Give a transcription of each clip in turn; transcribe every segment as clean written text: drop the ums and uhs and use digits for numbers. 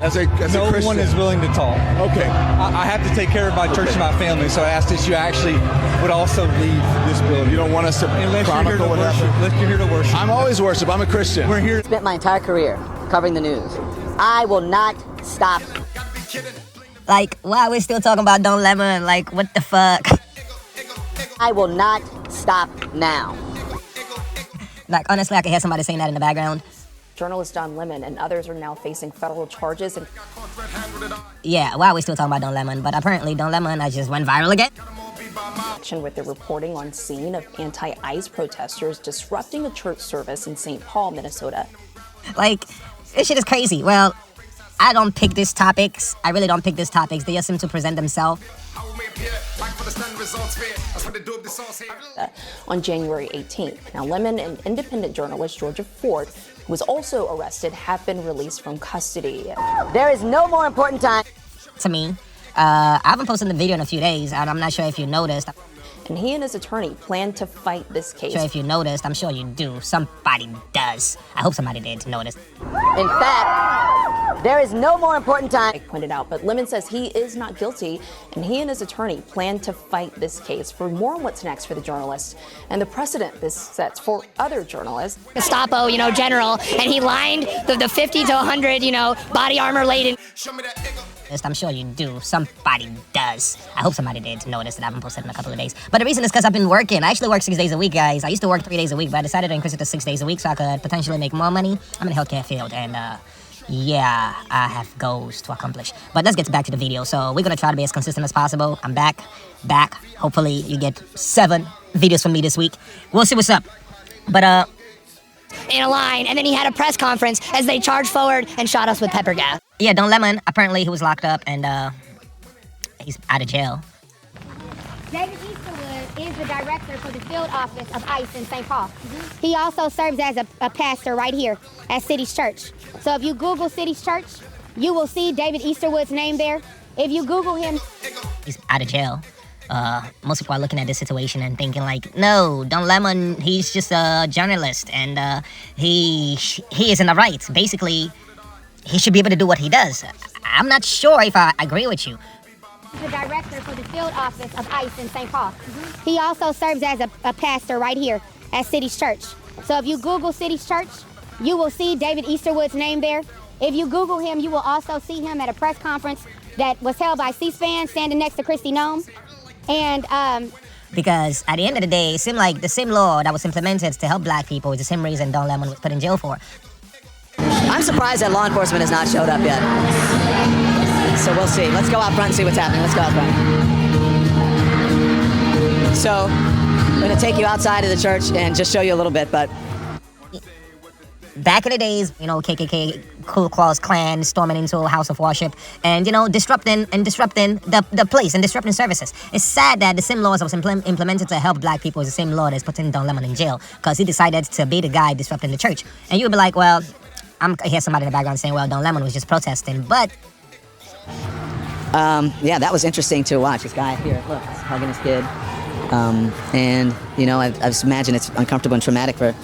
No Christian. one is willing to talk. Okay. I have to take care of my church and my family, so I asked that you actually would also leave this building. You don't want us to Unless you're here to chronicle what worship. happened? Unless you're here to worship. I'm always worship. I'm a Christian. We're here. Spent my entire career covering the news. I will not stop. Like, why are we still talking about Don Lemon? Like, what the fuck? I will not stop now. Like, honestly, I can hear somebody saying that in the background. Journalist Don Lemon and others are now facing federal charges. And Yeah, why are we still talking about Don Lemon? But apparently Don Lemon just went viral again. with the reporting on scene of anti-ICE protesters disrupting a church service in St. Paul, Minnesota. Like, this shit is crazy. Well, I don't pick these topics. I really don't pick these topics. They just seem to present themselves. On January 18th. Now, Lemon and independent journalist Georgia Ford, who was also arrested, have been released from custody. There is no more important time. To me, I haven't posted the video in a few days, and I'm not sure if you noticed. And he and his attorney plan to fight this case. If you noticed, I'm sure you do. Somebody does. I hope somebody did notice. In fact, there is no more important time. Pointed out, but Lemon says he is not guilty, and he and his attorney plan to fight this case. For more on what's next for the journalist and the precedent this sets for other journalists. Gestapo, general, and he lined the 50 to 100, body armor laden. I'm sure you do. Somebody does. I hope somebody did notice that I haven't posted in a couple of days. But the reason is because I've been working. I actually work 6 days a week, guys. I used to work 3 days a week, but I decided to increase it to 6 days a week so I could potentially make more money. I'm in the healthcare field, and yeah, I have goals to accomplish. But let's get back to the video. So we're gonna try to be as consistent as possible. I'm back. Hopefully you get 7 videos from me this week. We'll see what's up. But In a line, and then he had a press conference as they charged forward and shot us with pepper gas. yeah, Don Lemon, apparently he was locked up and he's out of jail. David Easterwood is the director for the field office of ICE in St. Paul. He also serves as a pastor right here at City's Church. So if you Google City's Church, you will see David Easterwood's name there. If you Google him, He's out of jail. Most people are looking at this situation and thinking like, no, Don Lemon, he's just a journalist and he is in the right. Basically, he should be able to do what he does. I'm not sure if I agree with you. he's the director for the field office of ICE in St. Paul. He also serves as a pastor right here at City's Church. So if you Google City's Church, you will see David Easterwood's name there. If you Google him, you will also see him at a press conference that was held by C-SPAN, standing next to Kristi Noem. And Because at the end of the day, it seemed like the same law that was implemented to help black people is the same reason Don Lemon was put in jail for. I'm surprised that law enforcement has not showed up yet. So we'll see. Let's go out front and see what's happening. Let's go out front. So I'm going to take you outside of the church and just show you a little bit, but Back in the days, KKK, Ku Klux Klan storming into a house of worship and, disrupting the place and disrupting services. It's sad that the same laws that was implemented to help black people is the same law that's putting Don Lemon in jail because he decided to be the guy disrupting the church. And you'd be like, well, I hear somebody in the background saying, well, Don Lemon was just protesting, but... yeah, that was interesting to watch. This guy here, look, he's hugging his kid. And, I just imagine it's uncomfortable and traumatic for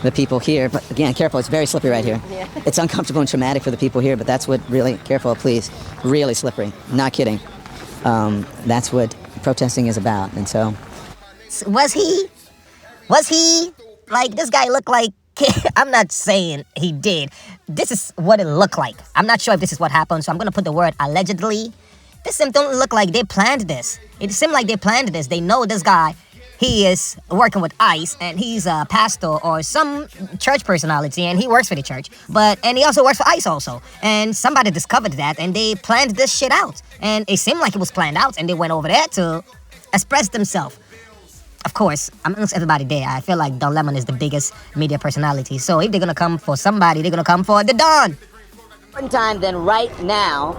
the people here. But again, careful, it's very slippery right here. Yeah. It's uncomfortable and traumatic for the people here, but that's what really, careful, please, really slippery. Not kidding. That's what protesting is about, and so. Was he, like, this guy looked like, I'm not saying he did. This is what it looked like. I'm not sure if this is what happened, so I'm going to put the word allegedly. This don't look like they planned this. It seemed like they planned this. They know this guy, he is working with ICE, and he's a pastor or some church personality, and he works for the church. And he also works for ICE also. And somebody discovered that, and they planned this shit out. And it seemed like it was planned out, and they went over there to express themselves. Of course, amongst everybody there, I feel like Don Lemon is the biggest media personality. So if they're going to come for somebody, they're going to come for the Don. Important time than right now,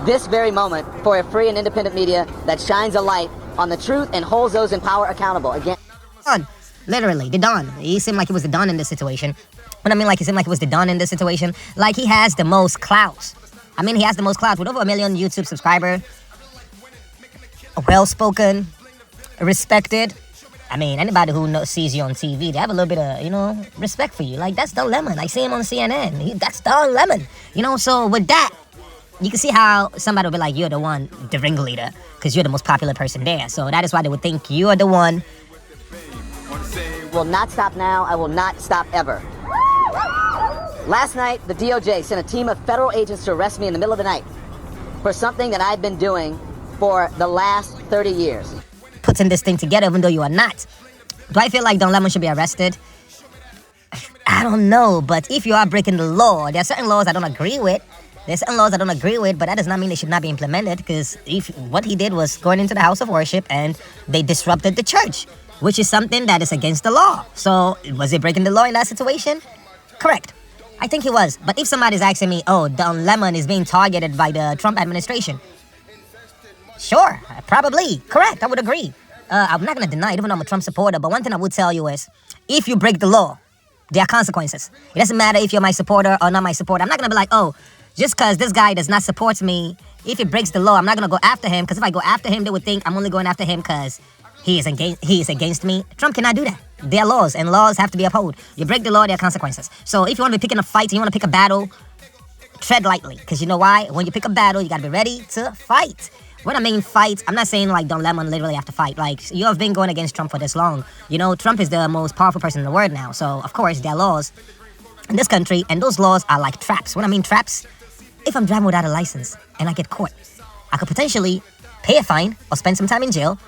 this very moment, for a free and independent media that shines a light on the truth and holds those in power accountable. Again, Don, literally, the Don. He seemed like he was the Don in this situation. What I mean, like, he seemed like he was the Don in this situation. Like, he has the most clout. He has the most clout with over 1 million YouTube subscribers. Well-spoken, respected. Anybody who sees you on TV, they have a little bit of, respect for you. Like, that's Don Lemon. I see him on CNN. That's Don Lemon. So with that, you can see how somebody will be like, you're the one, the ringleader, because you're the most popular person there. So that is why they would think you are the one. Will not stop now. I will not stop ever. Last night, the DOJ sent a team of federal agents to arrest me in the middle of the night for something that I've been doing for the last 30 years. Putting this thing together, even though you are not. Do I feel like Don Lemon should be arrested? I don't know, but if you are breaking the law, there are certain laws I don't agree with. There's certain laws I don't agree with, but that does not mean they should not be implemented, because if what he did was going into the house of worship and they disrupted the church, which is something that is against the law. So, was he breaking the law in that situation? Correct. I think he was. But if somebody's asking me, oh, Don Lemon is being targeted by the Trump administration, sure, probably. Correct, I would agree. I'm not going to deny it, even though I'm a Trump supporter, but one thing I would tell you is, if you break the law, there are consequences. It doesn't matter if you're my supporter or not my supporter. I'm not going to be like, oh, just because this guy does not support me, if he breaks the law, I'm not going to go after him, because if I go after him, they would think I'm only going after him because he is against me. Trump cannot do that. There are laws, and laws have to be upheld. You break the law, there are consequences. So if you want to be picking a fight, and you want to pick a battle, tread lightly, because you know why? When you pick a battle, you got to be ready to fight. When I mean fight, I'm not saying like Don Lemon literally have to fight. Like, you have been going against Trump for this long. You know, Trump is the most powerful person in the world now. So, of course, there are laws in this country, and those laws are like traps. When I mean traps, if I'm driving without a license and I get caught, I could potentially pay a fine or spend some time in jail.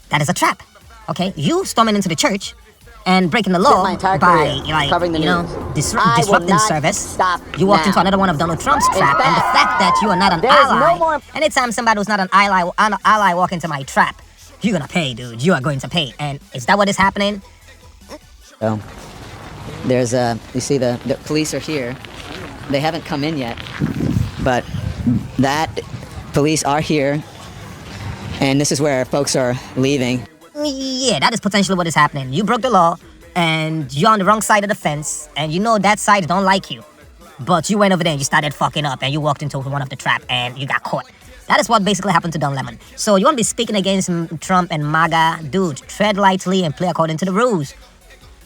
That is a trap. Okay? You storming into the church and breaking the law by, like, you know, disrupting service. You walked into another one of Donald Trump's trap, and the fact that you are not an ally, anytime somebody who's not an ally walk into my trap, you're gonna pay, dude. You are going to pay. And is that what is happening? So, there's you see the police are here. They haven't come in yet, but that police are here, and this is where folks are leaving. Yeah, that is potentially what is happening. You broke the law, and you're on the wrong side of the fence, and you know that side don't like you. But you went over there and you started fucking up, and you walked into one of the trap, and you got caught. That is what basically happened to Don Lemon. So you want to be speaking against Trump and MAGA? Dude, tread lightly and play according to the rules.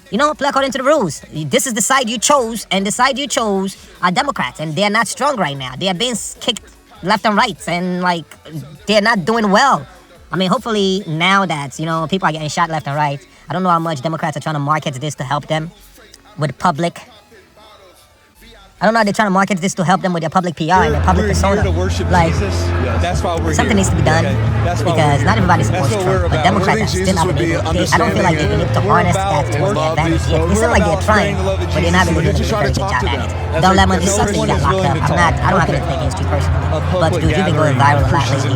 You know, play according to the rules. This is the side you chose, and the side you chose are Democrats, and they're not strong right now. They are being kicked left and right, and, like, they're not doing well. I mean, hopefully now that, you know, people are getting shot left and right, I don't know how much Democrats are trying to market this to help them with public. I don't know how they're trying to market this to help them with their public PR and their public persona. Here to worship like, Jesus. That's why we're something here. needs to be done, That's why because not everybody supports That's what Trump, we're but about. Democrats are still not been able. I don't feel like they've been able to harness that towards their advantage yet. They seem like they're trying, but they're not really doing a very good job at it. Don Lemon, it sucks that you got locked up. I don't have anything against you personally, but dude, you've been going viral a lot lately.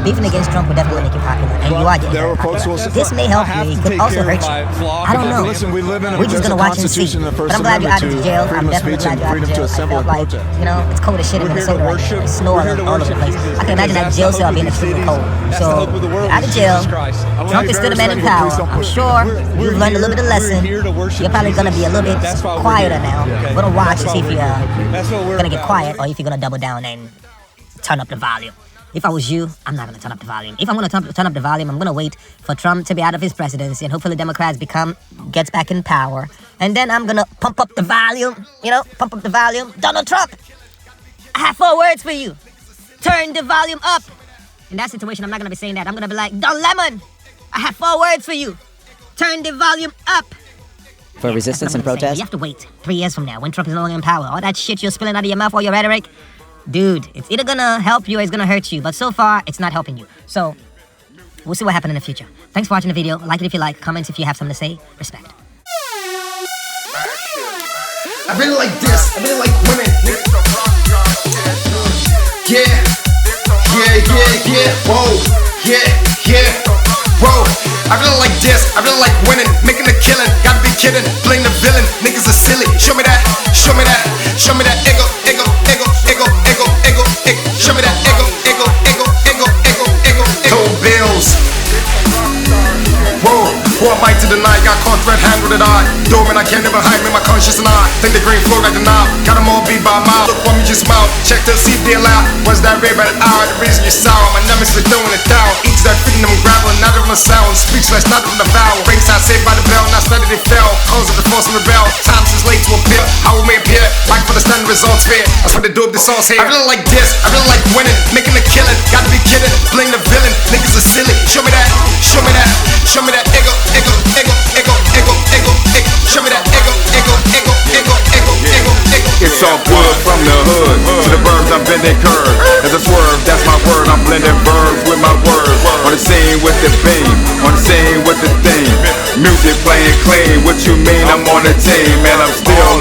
Beefing against Trump will definitely make you popular, and you are getting very popular. This may help you, it could also hurt you. I don't know. Listen, we live in a We're just gonna watch and see. But I'm glad you're out of jail. I'm definitely glad you're out of jail. I felt like, you know, it's cold as shit in Minnesota right now. It's snow all over the place. I can imagine that jail cell being extremely cold. So, you're out of jail. Trump is still the man in power. I'm sure you've learned a little bit of lesson. You're probably gonna be a little bit quieter now. We're gonna watch to see if you're gonna get quiet or if you're gonna double down and turn up the volume. If I was you, I'm not gonna turn up the volume. If I'm gonna turn up the volume, I'm gonna wait for Trump to be out of his presidency, and hopefully Democrats gets back in power. And then I'm gonna pump up the volume, pump up the volume. Donald Trump, I have 4 words for you. Turn the volume up. In that situation, I'm not gonna be saying that. I'm gonna be like, Don Lemon, I have 4 words for you. Turn the volume up. For resistance and protest? You have to wait 3 years from now when Trump is no longer in power. All that shit you're spilling out of your mouth, all your rhetoric, dude, it's either gonna help you or it's gonna hurt you. But so far, it's not helping you. So, we'll see what happens in the future. Thanks for watching the video. Like it if you like. Comment if you have something to say. Respect. I really like this. I really like women. Yeah. Whoa. Yeah. Whoa. I really like this. I really like winning. Making a killing. Gotta be kidding. Playing the villain. Niggas are silly. Show me that. Show me that. Show me that ego. Show me that ego. Bills. Whoa, who am I to deny? Got caught red-handed with an eye. Doing I can't never hide me, my conscience and I. Think the green floor I deny. Got them all beat by a mile. Look for me, you smile. Check to see deal out. Was that red by the hour? The reason you saw my numbers for throwing it down. Each that freedom gravel, not of my sound. Speechless, not of the vowel. Ringside saved by the bell, not studied it fell. Cause of the force and rebel. Times is late to appear. How we may appear. Like for the standard results fair. That's what they do with the songs here. I really like this. I really like winning. Making a killing. Gotta be kidding. Bling the villain. Niggas are silly. Show me that. Show me that. Show me that. Ego, ego, ego, ego, ego, ego, ego. Show me that. Ego, ego, ego, ego, ego, ego, ego. It's all good from the hood to the birds. I'm bending curves. As I swerve, that's my word. I'm blending verbs with my words. On the scene with the beam. On the scene with the theme. Music playing clean. What you mean? I'm on the team, man. I'm still